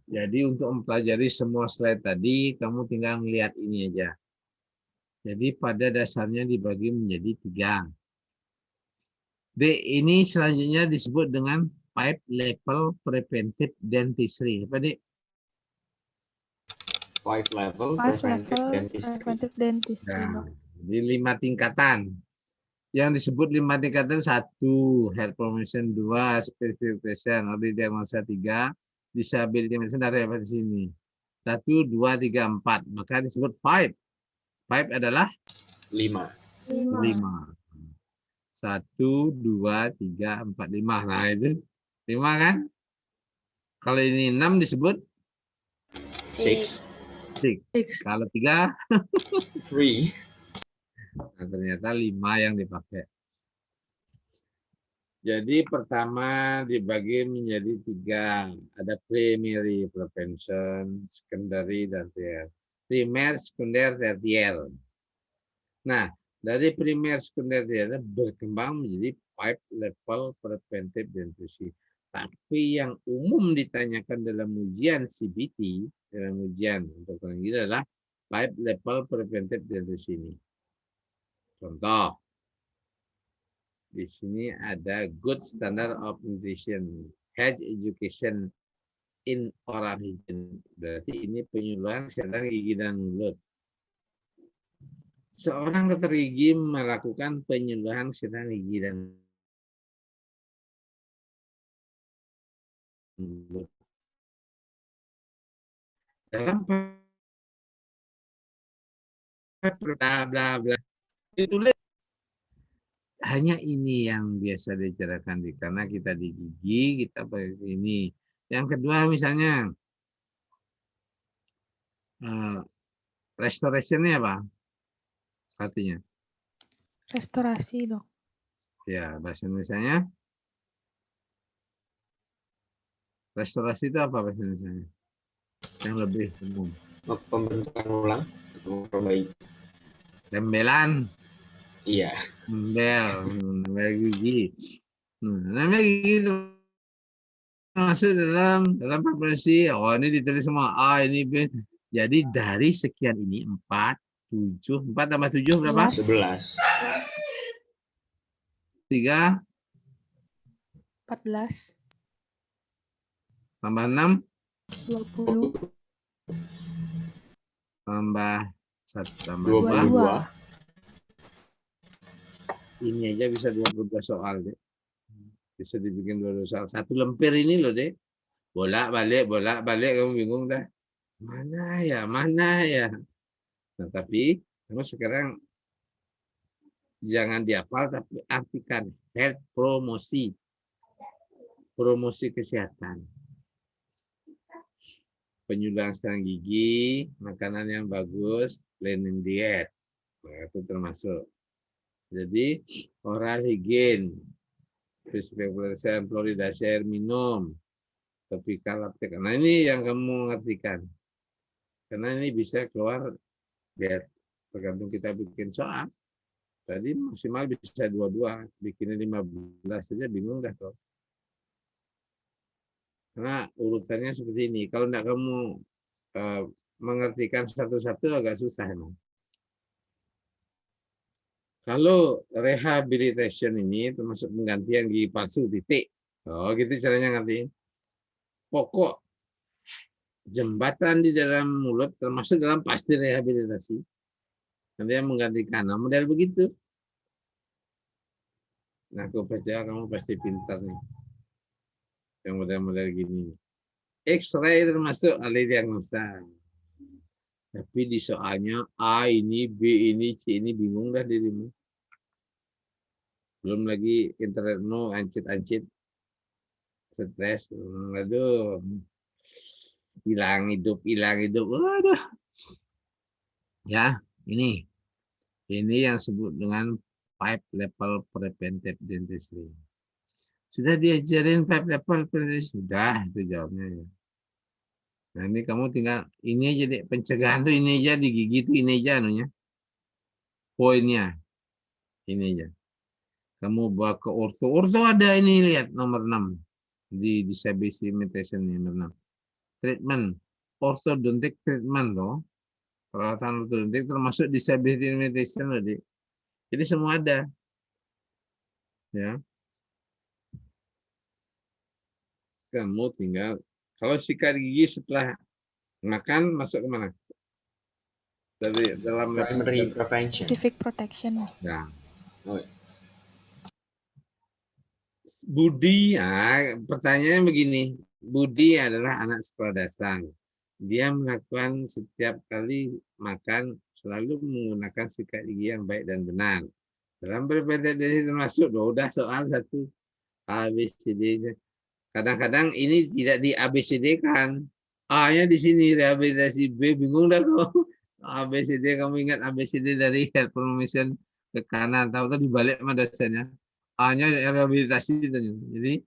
Jadi untuk mempelajari semua slide tadi, kamu tinggal melihat ini aja. Jadi pada dasarnya dibagi menjadi 3. D ini selanjutnya disebut dengan 5 level preventive dentistry. Apa Dek? 5 level 5 preventive level dentistry. preventive dentistry, Nah, Dok. jadi 5 tingkatan. Yang disebut 5 tingkatan 1, health promotion, 2, specific protection, early diagnosis, 3, disability medicine, dari apa di sini. 1, 2, 3, 4. Maka disebut 5. 5 adalah 5. 5. 1, 2, 3, 4, 5. Nah itu 5 kan? Kalau ini 6 disebut 6. 6. Kalau 3, 3. nah ternyata 5 yang dipakai. Jadi pertama dibagi menjadi 3. Ada primary prevention, secondary, dan tertiary. Primer, sekunder, tertier. Nah, dari primer, sekunder, tertier berkembang menjadi 5 level preventive dentistry. Tapi yang umum ditanyakan dalam ujian CBT, dalam ujian untuk orang gila adalah 5 level preventive dentistry ini. Contoh, di sini ada good standard of nutrition, health education in oral hygiene. Berarti ini penyuluhan kesehatan gigi dan mulut. Seorang dokter gigi melakukan penyuluhan kesehatan gigi dan mulut. Dalam bla bla bla ditulis. Hanya ini yang biasa dibicarakan karena kita di gigi, kita pakai ini. Yang kedua misalnya restoration-nya apa? Artinya? Restorasi, Dok. Ya, bahasa Indonesianya. Restorasi itu apa bahasa Indonesianya? Yang lebih umum. Pembentukan ulang atau perbaiki. Tembelan. Iya. Nambel gigi. Nambel gigi itu masuk dalam preparasi. Oh ini ditulis semua. Ini B. Jadi dari sekian ini 4, 7, 4 tambah 7 berapa? 11. 3 14, tambah 6 20, tambah 1 tambah 22. 2. Ini aja bisa 22 soal deh. Bisa dibikin 22 soal. 1 lemper ini loh deh. Bolak-balik kamu bingung dah. Mana ya? Nah, tapi kamu sekarang jangan dihafal tapi artikan health promosi. promosi kesehatan, penyudahan gigi, makanan yang bagus, planning diet, nah, itu termasuk. Jadi oral hygiene, prescription, fluoridasi air minum, topikal aptek. Nah ini yang kamu ngertikan, karena ini bisa keluar biar tergantung kita bikin soal. Tadi maksimal bisa 22, bikinnya 15 saja bingung dah kok. Karena urutannya seperti ini. Kalau tidak kamu mengertikan satu-satu agak susah. Emang. Kalau rehabilitation ini termasuk penggantian gigi palsu titik. Oh gitu caranya ngerti. Pokok jembatan di dalam mulut termasuk dalam pasti rehabilitasi. Nanti yang menggantikan. Nah, model begitu. Nah, aku percaya kamu pasti pintar nih. Yang model-model gini. X-ray termasuk ahli diagnosa. Tapi di soalnya A ini, B ini, C ini bingung dah dirimu. Belum lagi internetmu ancit-ancit. Stres. Aduh. Hilang hidup. Waduh. Ya, ini. Ini yang disebut dengan 5 level preventive dentistry. Sudah diajarin 5 level preventive? Sudah, itu jawabnya ya. Nah ini kamu tinggal, ini aja deh, pencegahan tuh ini aja, di gigi tuh ini aja anunya. Poinnya, ini aja. Kamu bawa ke ortho. Ortho ada ini, lihat nomor 6. Di disability medication nomor 6. Treatment. Orthodontic treatment loh. Perawatan ortodontik termasuk disability medication loh, Dik. Jadi semua ada. Ya. Kamu tinggal, kalau sikat gigi setelah makan masuk ke mana? Dari dalam Primary prevention. Specific protection. Nah. Oh, iya. Budi, pertanyaannya begini. Budi adalah anak sekolah dasar. Dia melakukan setiap kali makan selalu menggunakan sikat gigi yang baik dan benar. Dalam berbeda dari termasuk, udah soal satu ABCD. Kadang-kadang ini tidak di ABCD kan. A-nya di sini rehabilitasi, B bingung dah kok. ABCD kamu ingat ABCD dari health promotion ke kanan, tahu dibalik sama dosennya. A-nya rehabilitasi. Jadi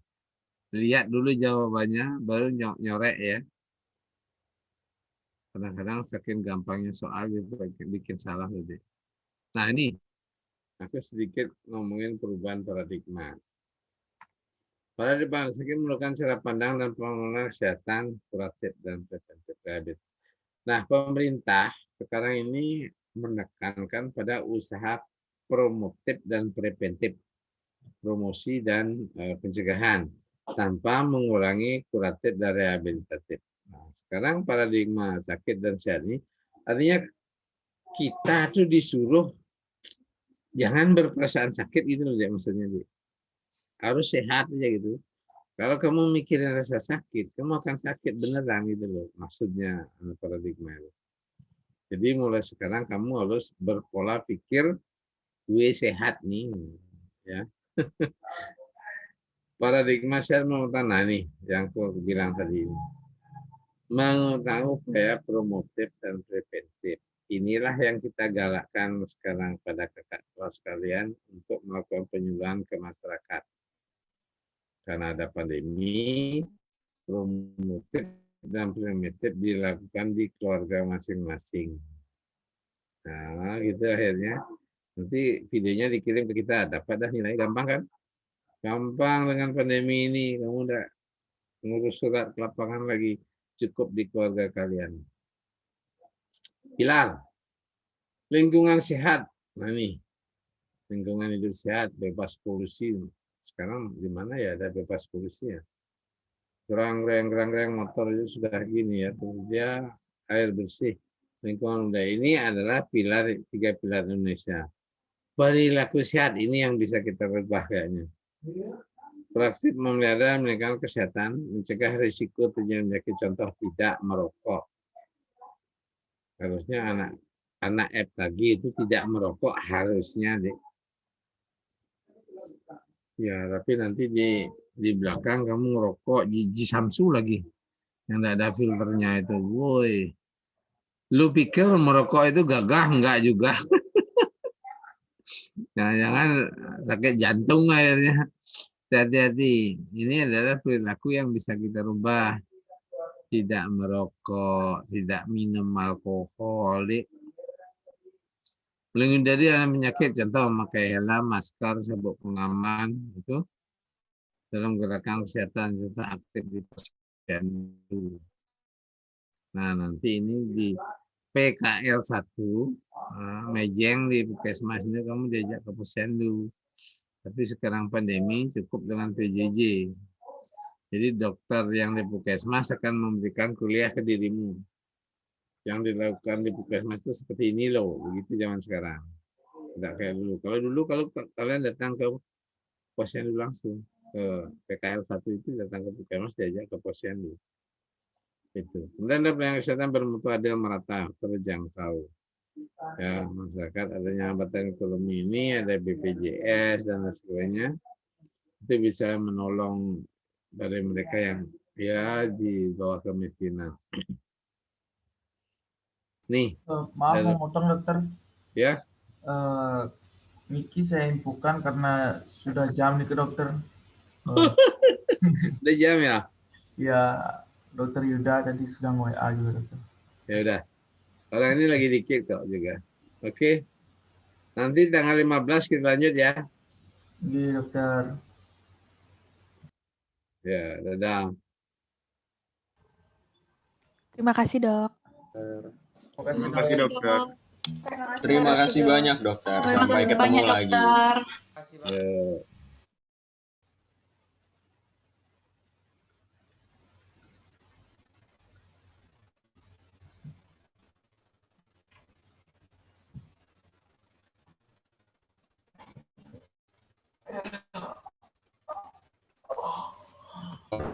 lihat dulu jawabannya, baru nyorek ya. Kadang-kadang saking gampangnya soal itu bikin salah lebih. Nah ini, aku sedikit ngomongin perubahan paradigma. Paradigma sakit merupakan cara pandang dan pengelolaan kesehatan kuratif dan preventif rehabilitasi. Nah, pemerintah sekarang ini menekankan pada usaha promotif dan preventif, promosi dan pencegahan tanpa mengurangi kuratif dan rehabilitatif. Nah, sekarang paradigma sakit dan sehat ini artinya kita tuh disuruh jangan berperasaan sakit gitu loh, maksudnya. Harus sehat aja gitu. Kalau kamu mikirin rasa sakit, kamu akan sakit beneran gitu loh. Maksudnya paradigma itu. Jadi mulai sekarang kamu harus berpola pikir gue sehat nih, ya. Paradigma sehat mengutamakan nih yang aku bilang tadi ini. Mengutamakan upaya promotif dan preventif. Inilah yang kita galakkan sekarang pada kakak kelas kalian untuk melakukan penyuluhan ke masyarakat. Karena ada pandemi, promotif dan preventif dilakukan di keluarga masing-masing. Nah, gitu akhirnya. Nanti videonya dikirim ke kita, dapat dah nilai. Gampang kan? Gampang dengan pandemi ini. Kamu udah ngurus surat ke lapangan lagi. Cukup di keluarga kalian. Pilar. Lingkungan sehat. Nah nih. Lingkungan hidup sehat, bebas polusi. Sekarang di mana ya ada bebas polusi ya? Gerang-gerang motor itu sudah gini ya. Terus dia air bersih. Lingkungan udah ini adalah pilar 3 pilar Indonesia. Perilaku sehat ini yang bisa kita rubah kayaknya. Proaktif memelihara dan meningkatkan kesehatan, mencegah risiko terjadi penyakit, contoh tidak merokok. Harusnya anak FKG itu tidak merokok harusnya, Dek. Ya, tapi nanti Di belakang kamu ngerokok Gigi Samsu lagi yang tidak ada filternya itu. Woi, lu pikir merokok itu gagah? Enggak juga. Jangan-jangan sakit jantung akhirnya. Hati-hati. Ini adalah perilaku yang bisa kita rubah. Tidak merokok, tidak minum alkohol. Menghindari penyakit, contoh memakai helm, masker, sabuk pengaman, itu dalam gerakan kesehatan serta aktif di posyandu. Nah, nanti ini di PKL 1, Mejeng di Puskesmas ini kamu diajak ke posyandu. Tapi sekarang pandemi cukup dengan PJJ. Jadi dokter yang di Puskesmas akan memberikan kuliah ke dirimu. Yang dilakukan di Puskesmas itu seperti ini loh, begitu zaman sekarang. Tidak kayak dulu. Kalau dulu kalau kalian datang ke posyandu langsung, ke PKL 1 itu datang ke Puskesmas diajak ke posyandu. Itu. Kemudian ada pelayanan kesehatan bermutu adil merata terjangkau. Ya, masyarakat adanya hambatan ekonomi ini ada BPJS dan lain sebagainya. Itu bisa menolong dari mereka yang ya di bawah kemiskinan. Nih, Maaf mau motong dokter. ya. Niki saya infokan karena sudah jam nih ke dokter. Udah jam ya? Ya, dokter Yuda tadi sudah WA juga dokter. Ya udah. Orang ini lagi dikit kok juga. Oke. Nanti tanggal 15 kita lanjut ya. Iya dokter. Ya, dadah. Terima kasih, Dok. Terima kasih dokter. Terima kasih banyak dokter. Terima Sampai kasih ketemu banyak, lagi. dokter. Ya.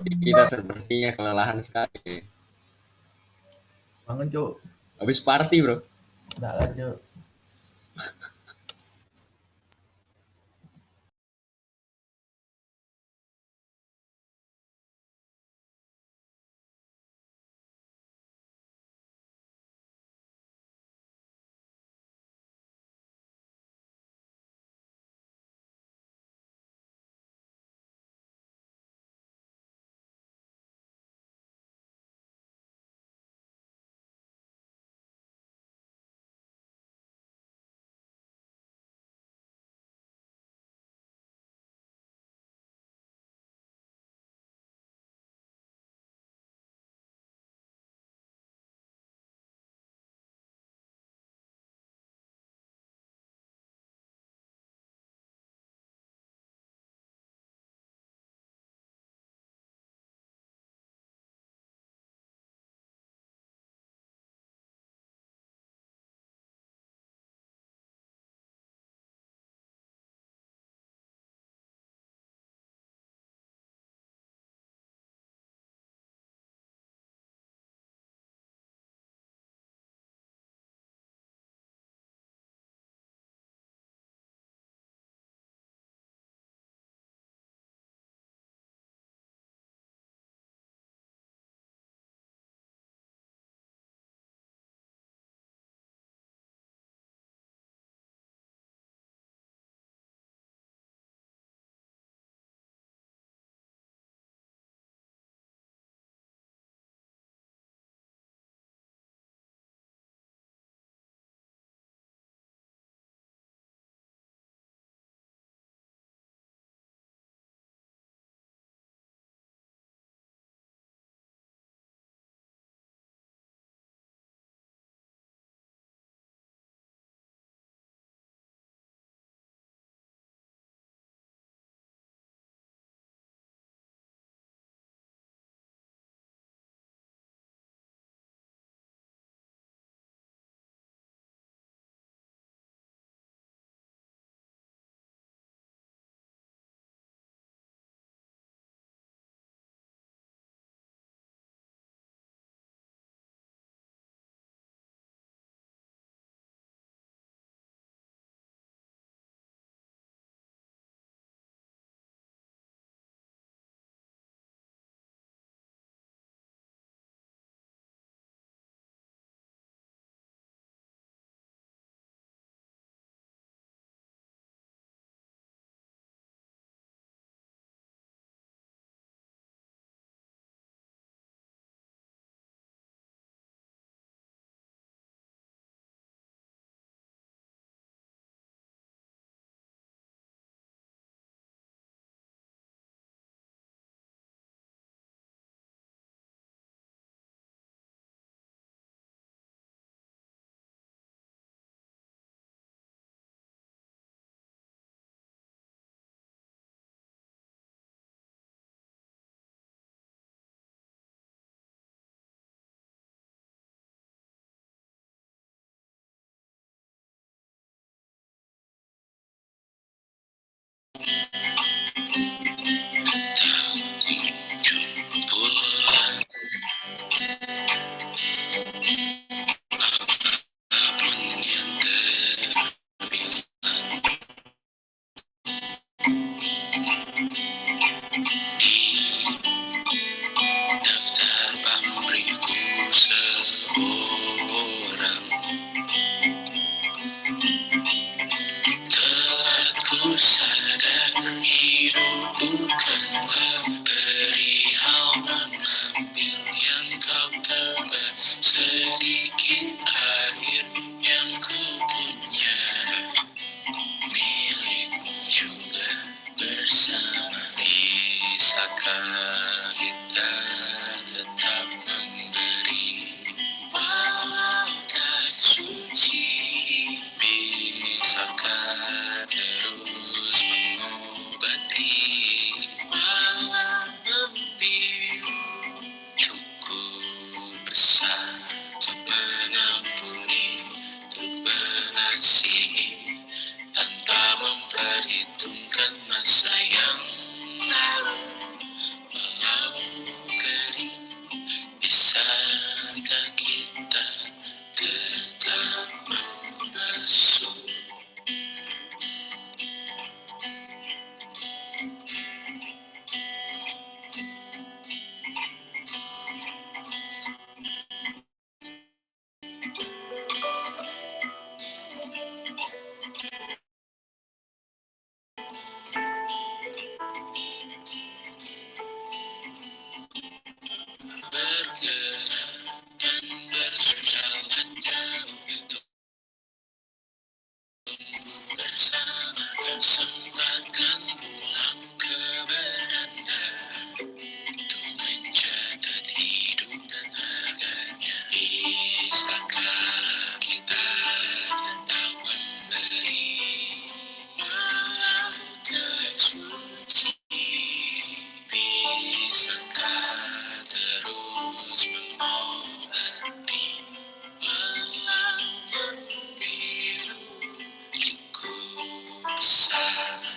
Kita sepertinya kelelahan sekali. Bangun Cuk. Habis party bro. Enggak lah Cuk. Rosa.